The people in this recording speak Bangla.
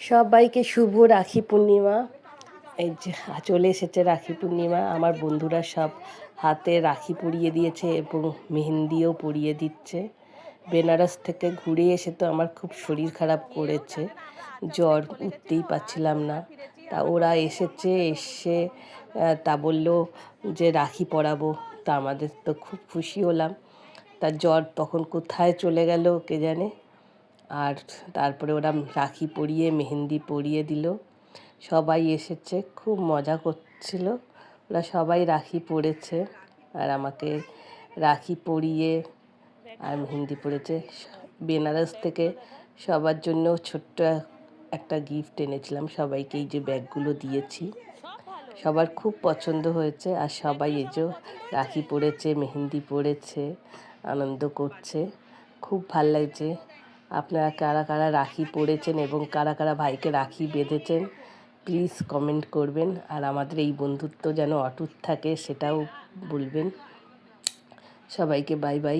সবাইকে শুভ রাখি পূর্ণিমা। এই যে চলে এসেছে রাখি পূর্ণিমা। আমার বন্ধুরা সব হাতে রাখি পরিয়ে দিয়েছে এবং মেহেন্দিও পরিয়ে দিচ্ছে। বেনারস থেকে ঘুরে এসে তো আমার খুব শরীর খারাপ করেছে, জ্বর, উঠতেই পারছিলাম না। তা ওরা এসেছে, এসে তা বলল যে রাখি পরাবো। তা আমাদের তো খুব খুশি হলাম। তার জ্বর তখন কোথায় চলে গেল কে জানে। আর তারপরে ওরা রাখি পরিয়ে মেহেন্দি পরিয়ে দিল। সবাই এসেছে, খুব মজা করছিল। ওরা সবাই রাখি পরেছে আর আমাকে রাখি পরিয়ে আর মেহেন্দি পরেছে। বেনারস থেকে সবার জন্য ছোট্ট একটা গিফট এনেছিলাম, সবাইকে এই যে ব্যাগগুলো দিয়েছি। সবার খুব পছন্দ হয়েছে আর সবাই এই যে রাখি পরেছে, মেহেন্দি পরেছে, আনন্দ করছে। খুব ভাল লাগছে। আপনারা কারা কারা রাখি পরেছেন এবং কারা কারা ভাইকে রাখি বেঁধেছেন প্লিজ কমেন্ট করবেন। আর আমাদের এই বন্ধুত্ব যেন অটুট থাকে সেটাও বলবেন। সবাইকে বাই বাই।